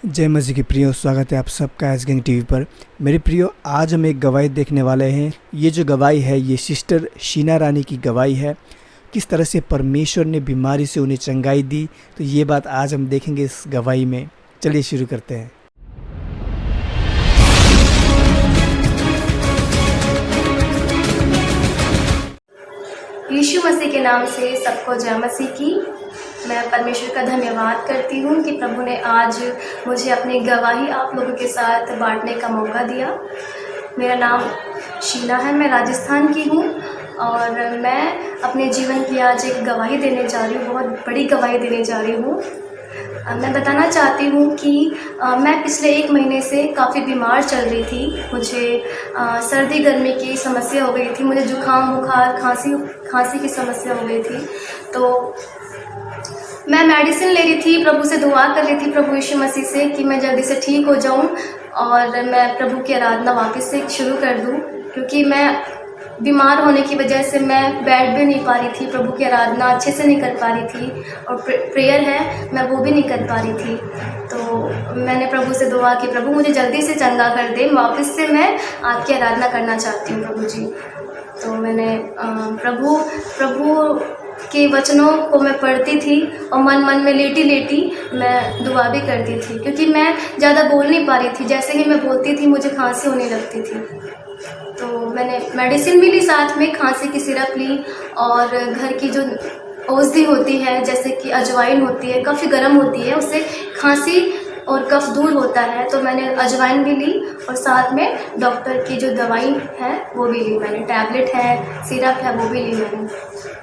जय मसीह की प्रियो, स्वागत है आप सबका एस गैंग टीवी पर। मेरे प्रियो, आज हम एक गवाही देखने वाले हैं। ये जो गवाही है ये सिस्टर शीना रानी की गवाही है। किस तरह से परमेश्वर ने बीमारी से उन्हें चंगाई दी, तो ये बात आज हम देखेंगे इस गवाही में। चलिए शुरू करते हैं। यीशु मसीह के नाम से सबको जय मसीह की। मैं परमेश्वर का धन्यवाद करती हूँ कि प्रभु ने आज मुझे अपनी गवाही आप लोगों के साथ बांटने का मौका दिया। मेरा नाम शीना है, मैं राजस्थान की हूँ और मैं अपने जीवन की आज एक गवाही देने जा रही हूँ, बहुत बड़ी गवाही देने जा रही हूँ। मैं बताना चाहती हूँ कि मैं पिछले 1 महीने से काफ़ी बीमार चल रही थी। मुझे सर्दी गर्मी की समस्या हो गई थी, मुझे जुकाम बुखार खांसी की समस्या हो गई थी। तो मैं मेडिसिन ले रही थी, प्रभु से दुआ कर रही थी, प्रभु यीशु मसीह से कि मैं जल्दी से ठीक हो जाऊं और मैं प्रभु की आराधना वापस से शुरू कर दूं, क्योंकि मैं बीमार होने की वजह से मैं बैठ भी नहीं पा रही थी, प्रभु की आराधना अच्छे से नहीं कर पा रही थी और प्रेयर है मैं वो भी नहीं कर पा रही थी। तो मैंने प्रभु से दुआ की, प्रभु मुझे जल्दी से चंगा कर दे, वापस से मैं आपकी आराधना करना चाहती हूँ प्रभु जी। तो मैंने प्रभु के वचनों को मैं पढ़ती थी और मन मन में लेटी लेटी मैं दुआ भी करती थी, क्योंकि मैं ज़्यादा बोल नहीं पा रही थी। जैसे ही मैं बोलती थी मुझे खांसी होने लगती थी। तो मैंने मेडिसिन भी ली, साथ में खांसी की सिरप ली और घर की जो औषधि होती है जैसे कि अजवाइन होती है, काफ़ी गर्म होती है, उससे खांसी और कफ दूर होता है। तो मैंने अजवाइन भी ली और साथ में डॉक्टर की जो दवाई है वो भी ली मैंने, टैबलेट है, सिरप है, वो भी ली मैंने।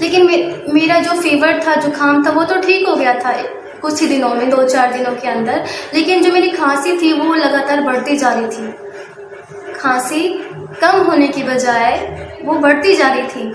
लेकिन मेरा जो फीवर था, जुकाम था, वो तो ठीक हो गया था कुछ ही दिनों में, 2-4 दिनों के अंदर। लेकिन जो मेरी खांसी थी वो लगातार बढ़ती जा रही थी। खांसी कम होने की बजाय वो बढ़ती जा रही थी।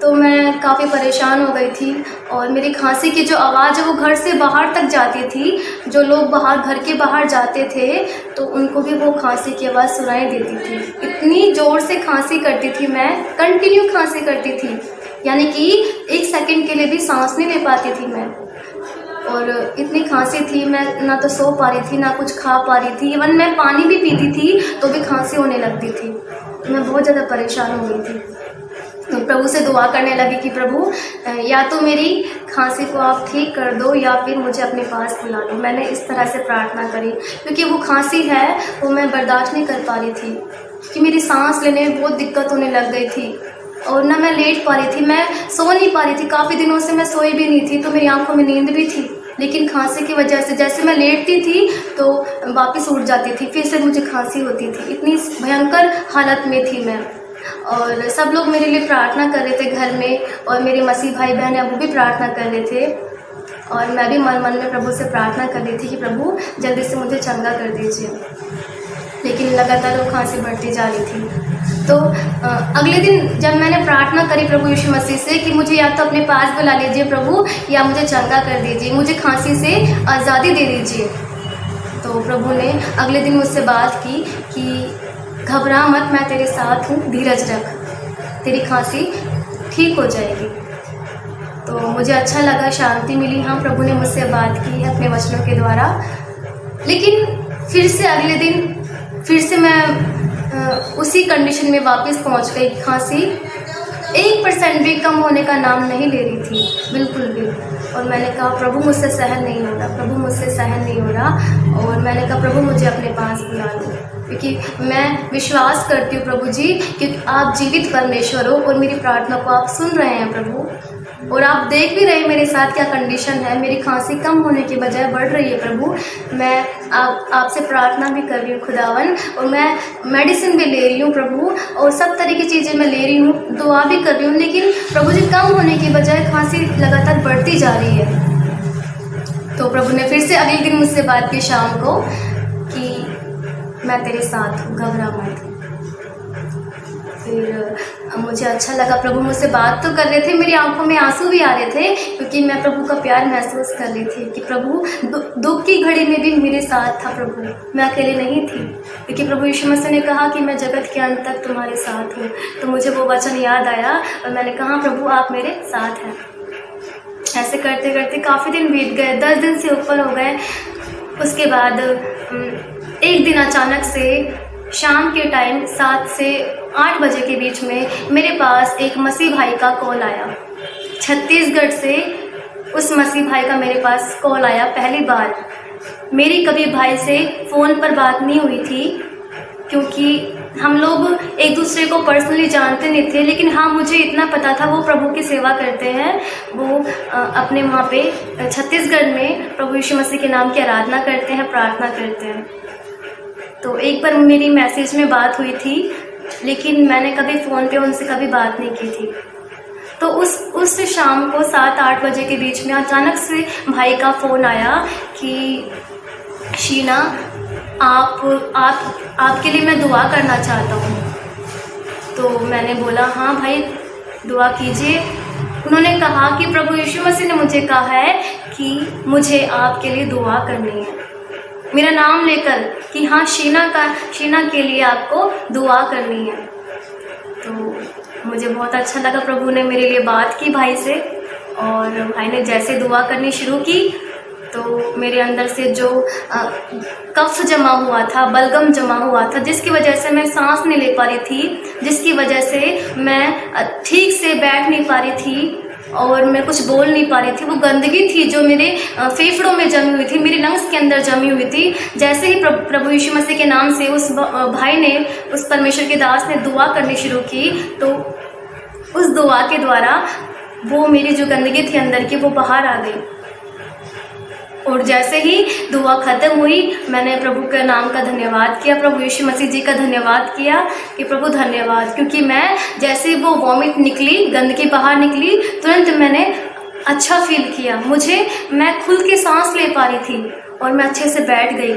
तो मैं काफ़ी परेशान हो गई थी और मेरी खांसी की जो आवाज़ है वो घर से बाहर तक जाती थी। जो लोग घर के बाहर जाते थे तो उनको भी वो खांसी की आवाज़ सुनाई देती थी। इतनी ज़ोर से खांसी करती थी मैं, कंटिन्यू खांसी करती थी, यानी कि 1 सेकंड के लिए भी सांस नहीं ले पाती थी मैं। और इतनी खांसी थी, मैं ना तो सो पा रही थी ना कुछ खा पा रही थी, इवन मैं पानी भी पीती थी तो भी खांसी होने लगती थी। मैं बहुत ज़्यादा परेशान हो गई थी। तो प्रभु से दुआ करने लगी कि प्रभु या तो मेरी खांसी को आप ठीक कर दो या फिर मुझे अपने पास बुला लो। मैंने इस तरह से प्रार्थना करी, क्योंकि वो खांसी है वो मैं बर्दाश्त नहीं कर पा रही थी, क्योंकि मेरी सांस लेने में बहुत दिक्कत होने लग गई थी और ना मैं लेट पा रही थी, मैं सो नहीं पा रही थी। काफ़ी दिनों से मैं सोई भी नहीं थी, तो मेरी आंखों में नींद भी थी, लेकिन खांसी की वजह से जैसे मैं लेटती थी तो वापस उठ जाती थी, फिर से मुझे खांसी होती थी। इतनी भयंकर हालत में थी मैं। और सब लोग मेरे लिए प्रार्थना कर रहे थे घर में, और मेरे मसीह भाई बहन है वो भी प्रार्थना कर रहे थे, और मैं भी मन मन में प्रभु से प्रार्थना कर रही थी कि प्रभु जल्दी से मुझे चंगा कर दीजिए। लेकिन लगातार वो खांसी बढ़ती जा रही थी। तो अगले दिन जब मैंने प्रार्थना करी प्रभु यीशु मसीह से कि मुझे या तो अपने पास बुला लीजिए प्रभु, या मुझे चंगा कर दीजिए, मुझे खांसी से आज़ादी दे दीजिए, तो प्रभु ने अगले दिन मुझसे बात की कि घबरा मत, मैं तेरे साथ हूँ, धीरज रख, तेरी खांसी ठीक हो जाएगी। तो मुझे अच्छा लगा, शांति मिली। हाँ, प्रभु ने मुझसे बात की है अपने वचनों के द्वारा। लेकिन फिर से अगले दिन फिर से मैं उसी कंडीशन में वापस पहुंच गई। खांसी 1% भी कम होने का नाम नहीं ले रही थी, बिल्कुल भी। और मैंने कहा प्रभु मुझसे सहन नहीं हो रहा, प्रभु मुझसे सहन नहीं हो रहा। और मैंने कहा प्रभु मुझे अपने पास बुला लो, क्योंकि मैं विश्वास करती हूँ प्रभु जी कि आप जीवित परमेश्वर हो और मेरी प्रार्थना को आप सुन रहे हैं प्रभु, और आप देख भी रहे हैं मेरे साथ क्या कंडीशन है। मेरी खांसी कम होने के बजाय बढ़ रही है प्रभु। मैं आपसे प्रार्थना भी कर रही हूँ खुदावन, और मैं मेडिसिन भी ले रही हूँ प्रभु, और सब तरह की चीज़ें मैं ले रही हूँ, दुआ भी कर रही हूँ, लेकिन प्रभु जी कम होने के बजाय खांसी लगातार बढ़ती जा रही है। तो प्रभु ने फिर से अगले दिन मुझसे बात की शाम को कि मैं तेरे साथ हूँ, घबरा मत। फिर मुझे अच्छा लगा, प्रभु मुझसे बात तो कर रहे थे, मेरी आंखों में आंसू भी आ रहे थे, क्योंकि मैं प्रभु का प्यार महसूस कर रही थी कि प्रभु दुख की घड़ी में भी मेरे साथ था प्रभु, मैं अकेले नहीं थी। क्योंकि प्रभु यीशु मसीह ने कहा कि मैं जगत के अंत तक तुम्हारे साथ हूँ। तो मुझे वो वचन याद आया और मैंने कहा प्रभु आप मेरे साथ हैं। ऐसे करते करते काफ़ी दिन बीत गए, 10 दिन से ऊपर हो गए। उसके बाद एक दिन अचानक से शाम के टाइम 7 से 8 बजे के बीच में मेरे पास एक मसीह भाई का कॉल आया। छत्तीसगढ़ से उस मसीह भाई का मेरे पास कॉल आया पहली बार। मेरी कभी भाई से फ़ोन पर बात नहीं हुई थी, क्योंकि हम लोग एक दूसरे को पर्सनली जानते नहीं थे। लेकिन हाँ, मुझे इतना पता था वो प्रभु की सेवा करते हैं। वो अपने वहाँ पे छत्तीसगढ़ में प्रभु यीशु मसीह के नाम की आराधना करते हैं, प्रार्थना करते हैं। तो एक बार मेरी मैसेज में बात हुई थी, लेकिन मैंने कभी फ़ोन पे उनसे कभी बात नहीं की थी। तो उस शाम को 7-8 बजे के बीच में अचानक से भाई का फ़ोन आया कि शीना, आपके लिए मैं दुआ करना चाहता हूँ। तो मैंने बोला हाँ भाई, दुआ कीजिए। उन्होंने कहा कि प्रभु यीशु मसीह ने मुझे कहा है कि मुझे आपके लिए दुआ करनी है, मेरा नाम लेकर कि हाँ, शीना के लिए आपको दुआ करनी है। तो मुझे बहुत अच्छा लगा, प्रभु ने मेरे लिए बात की भाई से, और भाई ने जैसे दुआ करनी शुरू की तो मेरे अंदर से जो कफ जमा हुआ था, बलगम जमा हुआ था, जिसकी वजह से मैं सांस नहीं ले पा रही थी, जिसकी वजह से मैं ठीक से बैठ नहीं पा रही थी और मैं कुछ बोल नहीं पा रही थी, वो गंदगी थी जो मेरे फेफड़ों में जमी हुई थी, मेरे लंग्स के अंदर जमी हुई थी। जैसे ही प्रभु यीशु मसीह के नाम से उस भाई ने, उस परमेश्वर के दास ने दुआ करनी शुरू की, तो उस दुआ के द्वारा वो मेरी जो गंदगी थी अंदर की, वो बाहर आ गई। और जैसे ही दुआ ख़त्म हुई, मैंने प्रभु के नाम का धन्यवाद किया, प्रभु यीशु मसीह जी का धन्यवाद किया कि प्रभु धन्यवाद, क्योंकि मैं जैसे ही वो वॉमिट निकली, गंदगी बाहर निकली, तुरंत मैंने अच्छा फील किया। मैं खुल के सांस ले पा रही थी और मैं अच्छे से बैठ गई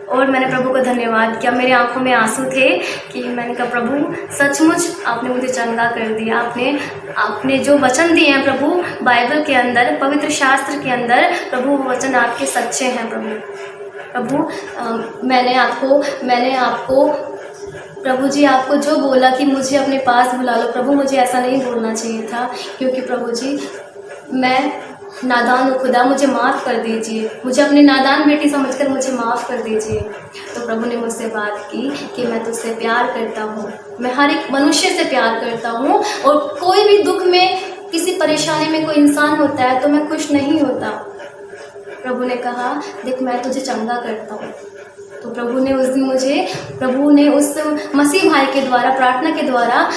और मैंने प्रभु को धन्यवाद किया। मेरे आंखों में आंसू थे कि मैंने कहा प्रभु, सचमुच आपने मुझे चंगा कर दिया। आपने जो वचन दिए हैं प्रभु बाइबल के अंदर, पवित्र शास्त्र के अंदर, प्रभु वो वचन आपके सच्चे हैं प्रभु। मैंने आपको प्रभु जी, आपको जो बोला कि मुझे अपने पास बुला लो, प्रभु मुझे ऐसा नहीं बोलना चाहिए था, क्योंकि प्रभु जी मैं नादान हूँ, खुदा मुझे माफ़ कर दीजिए, मुझे अपनी नादान बेटी समझकर मुझे माफ़ कर दीजिए। तो प्रभु ने मुझसे बात की कि मैं तुझसे प्यार करता हूँ, मैं हर एक मनुष्य से प्यार करता हूँ, और कोई भी दुख में, किसी परेशानी में कोई इंसान होता है तो मैं खुश नहीं होता। प्रभु ने कहा देख, मैं तुझे चंगा करता हूँ। तो प्रभु ने उस दिन प्रभु ने उस मसीह भाई के द्वारा, प्रार्थना के द्वारा,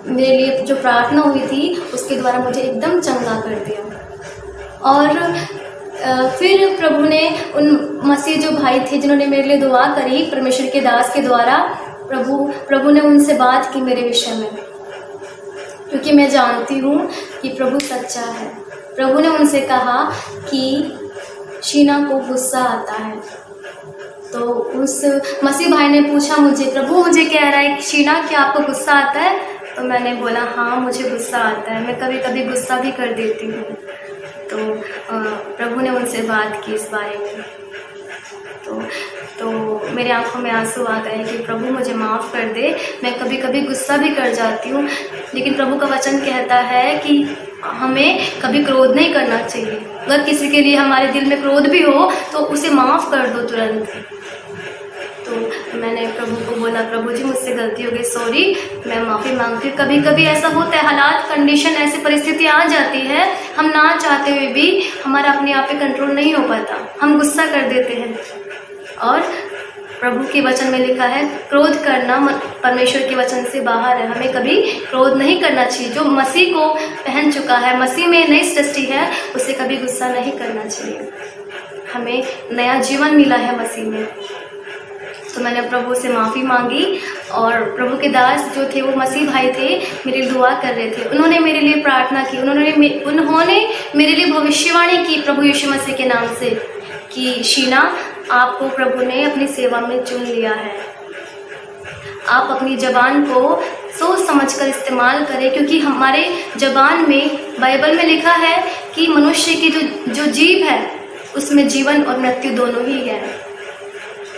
मेरे लिए जो प्रार्थना हुई थी उसके द्वारा मुझे एकदम चंगा कर दिया। और फिर प्रभु ने उन मसीह जो भाई थे जिन्होंने मेरे लिए दुआ करी परमेश्वर के दास के द्वारा, प्रभु ने उनसे बात की मेरे विषय में, क्योंकि मैं जानती हूँ कि प्रभु सच्चा है। प्रभु ने उनसे कहा कि शीना को गुस्सा आता है। तो उस मसीह भाई ने पूछा मुझे, प्रभु मुझे कह रहा है कि शीना, क्या आपको गुस्सा आता है? तो मैंने बोला हाँ, मुझे गुस्सा आता है, मैं कभी कभी गुस्सा भी कर देती हूँ। तो प्रभु ने उनसे बात की इस बारे में। तो मेरे आंखों में आंसू आ गए कि प्रभु मुझे माफ़ कर दे, मैं कभी कभी गुस्सा भी कर जाती हूँ, लेकिन प्रभु का वचन कहता है कि हमें कभी क्रोध नहीं करना चाहिए। अगर किसी के लिए हमारे दिल में क्रोध भी हो तो उसे माफ़ कर दो तुरंत। तो मैंने प्रभु को बोला, प्रभु जी मुझसे गलती हो गई, सॉरी, मैं माफ़ी मांगती हूँ। कभी कभी ऐसा होता है, हालात, कंडीशन, ऐसी परिस्थिति आ जाती है, हम ना चाहते हुए भी हमारा अपने आप पे कंट्रोल नहीं हो पाता, हम गुस्सा कर देते हैं। और प्रभु के वचन में लिखा है, क्रोध करना परमेश्वर के वचन से बाहर है। हमें कभी क्रोध नहीं करना चाहिए। जो मसीह को पहन चुका है, मसीह में नई सृष्टि है, उसे कभी गुस्सा नहीं करना चाहिए। हमें नया जीवन मिला है मसीह में। तो मैंने प्रभु से माफ़ी मांगी, और प्रभु के दास जो थे वो मसीह भाई थे, मेरे लिए दुआ कर रहे थे। उन्होंने मेरे लिए प्रार्थना की, उन्होंने मेरे लिए भविष्यवाणी की प्रभु यीशु मसीह के नाम से कि शीना, आपको प्रभु ने अपनी सेवा में चुन लिया है। आप अपनी ज़बान को सोच समझकर इस्तेमाल करें, क्योंकि हमारे ज़बान में, बाइबल में लिखा है कि मनुष्य की जो जीभ है उसमें जीवन और मृत्यु दोनों ही है,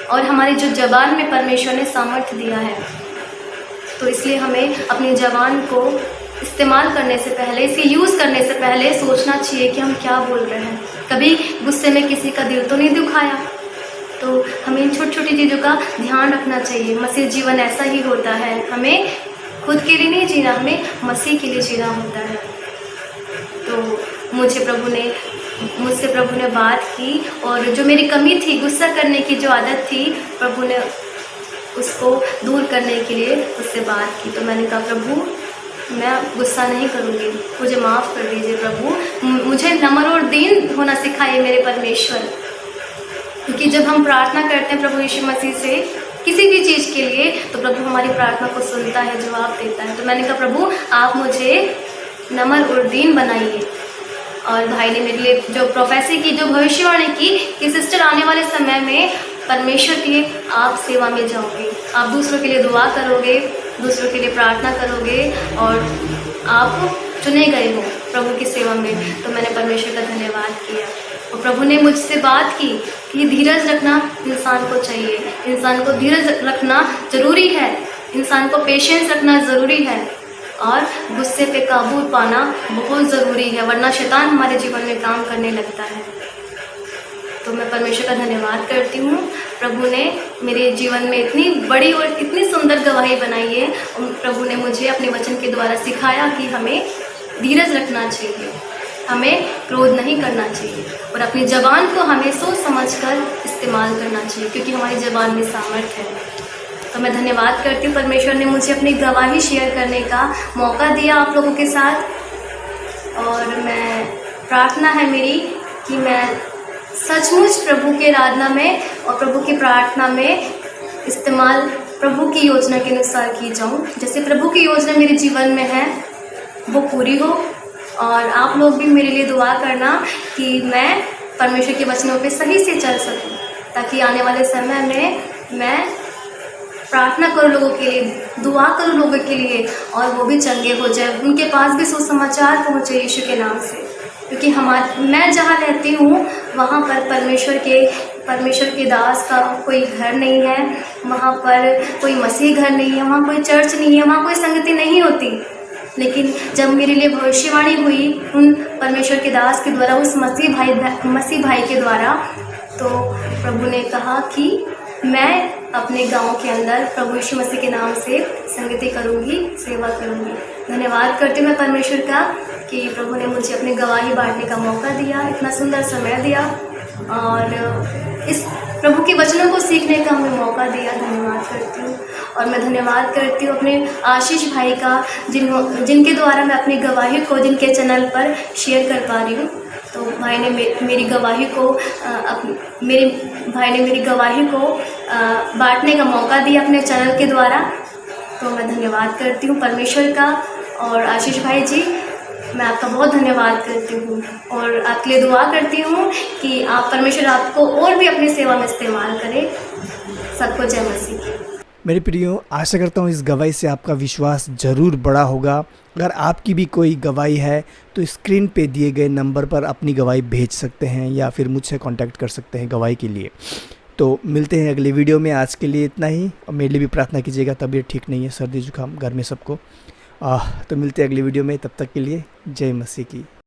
और हमारी जो ज़बान में परमेश्वर ने सामर्थ्य दिया है। तो इसलिए हमें अपनी ज़बान को इस्तेमाल करने से पहले, इसे यूज़ करने से पहले सोचना चाहिए कि हम क्या बोल रहे हैं। कभी गुस्से में किसी का दिल तो नहीं दुखाया, हमें इन छोटी छोटी चीज़ों का ध्यान रखना चाहिए। मसीह जीवन ऐसा ही होता है, हमें खुद के लिए नहीं जीना, हमें मसीह के लिए जीना होता है। तो मुझसे प्रभु ने बात की, और जो मेरी कमी थी, गुस्सा करने की जो आदत थी, प्रभु ने उसको दूर करने के लिए उससे बात की। तो मैंने कहा, प्रभु मैं गुस्सा नहीं करूँगी, मुझे माफ़ कर दीजिए प्रभु, मुझे नम्र और दीन होना सिखाइए मेरे परमेश्वर। क्योंकि जब हम प्रार्थना करते हैं प्रभु यीशु मसीह से किसी भी चीज़ के लिए, तो प्रभु हमारी प्रार्थना को सुनता है, जवाब देता है। तो मैंने कहा, प्रभु आप मुझे नम्र और दीन बनाइए। और भाई ने मेरे लिए जो प्रोफेसी की, जो भविष्यवाणी की कि सिस्टर आने वाले समय में परमेश्वर के लिए आप सेवा में जाओगे, आप दूसरों के लिए दुआ करोगे, दूसरों के लिए प्रार्थना करोगे, और आप चुने गए हो प्रभु की सेवा में। तो मैंने परमेश्वर का धन्यवाद किया। और प्रभु ने मुझसे बात की कि धीरज रखना इंसान को चाहिए, इंसान को धीरज रखना ज़रूरी है, इंसान को पेशेंस रखना ज़रूरी है, और गुस्से पे काबू पाना बहुत ज़रूरी है, वरना शैतान हमारे जीवन में काम करने लगता है। तो मैं परमेश्वर का धन्यवाद करती हूँ। प्रभु ने मेरे जीवन में इतनी बड़ी और इतनी सुंदर गवाही बनाई है, और प्रभु ने मुझे अपने वचन के द्वारा सिखाया कि हमें धीरज रखना चाहिए, हमें क्रोध नहीं करना चाहिए, और अपनी ज़बान को हमें सोच समझकर इस्तेमाल करना चाहिए, क्योंकि हमारी ज़बान में सामर्थ्य है। तो मैं धन्यवाद करती हूँ, परमेश्वर ने मुझे अपनी गवाही शेयर करने का मौका दिया आप लोगों के साथ। और मैं प्रार्थना है मेरी कि मैं सचमुच प्रभु के आराधना में और प्रभु की प्रार्थना में इस्तेमाल प्रभु की योजना के अनुसार की जाऊँ। जैसे प्रभु की योजना मेरे जीवन में है वो पूरी हो, और आप लोग भी मेरे लिए दुआ करना कि मैं परमेश्वर के वचनों पे सही से चल सकूं, ताकि आने वाले समय में मैं प्रार्थना करूं लोगों के लिए, दुआ करूं लोगों के लिए, और वो भी चंगे हो जाए, उनके पास भी सुसमाचार पहुंचे यीशु के नाम से। क्योंकि मैं जहाँ रहती हूँ वहाँ पर परमेश्वर के दास का कोई घर नहीं है, वहाँ पर कोई मसीह घर नहीं है, वहाँ कोई चर्च नहीं है, वहाँ कोई संगति नहीं होती। लेकिन जब मेरे लिए भविष्यवाणी हुई उन परमेश्वर के दास के द्वारा, उस मसीह भाई के द्वारा, तो प्रभु ने कहा कि मैं अपने गांव के अंदर प्रभु यीशु मसीह के नाम से संगति करूंगी, सेवा करूंगी। धन्यवाद करती हूँ मैं परमेश्वर का कि प्रभु ने मुझे अपनी गवाही बांटने का मौका दिया, इतना सुंदर समय दिया, और इस प्रभु के वचनों को सीखने का हमें मौका दिया। धन्यवाद करती हूँ। और मैं धन्यवाद करती हूँ अपने आशीष भाई का, जिनके द्वारा मैं अपनी गवाही को जिनके चैनल पर शेयर कर पा रही हूँ। तो भाई ने मेरी गवाही को बांटने का मौका दिया अपने चैनल के द्वारा। तो मैं धन्यवाद करती हूँ परमेश्वर का। और आशीष भाई जी, मैं आपका बहुत धन्यवाद करती हूँ, और आपके लिए दुआ करती हूँ कि आप परमेश्वर आपको और भी अपनी सेवा में इस्तेमाल करें। सबको जय मसीह। मेरे प्रियो, आशा करता हूँ इस गवाही से आपका विश्वास ज़रूर बड़ा होगा। अगर आपकी भी कोई गवाही है तो स्क्रीन पे दिए गए नंबर पर अपनी गवाही भेज सकते हैं, या फिर मुझसे कांटेक्ट कर सकते हैं गवाही के लिए। तो मिलते हैं अगले वीडियो में। आज के लिए इतना ही, और मेरे लिए भी प्रार्थना कीजिएगा, तबीयत ठीक नहीं है, सर्दी जुकाम घर में सबको। तो मिलते हैं अगली वीडियो में, तब तक के लिए जय मसीह की।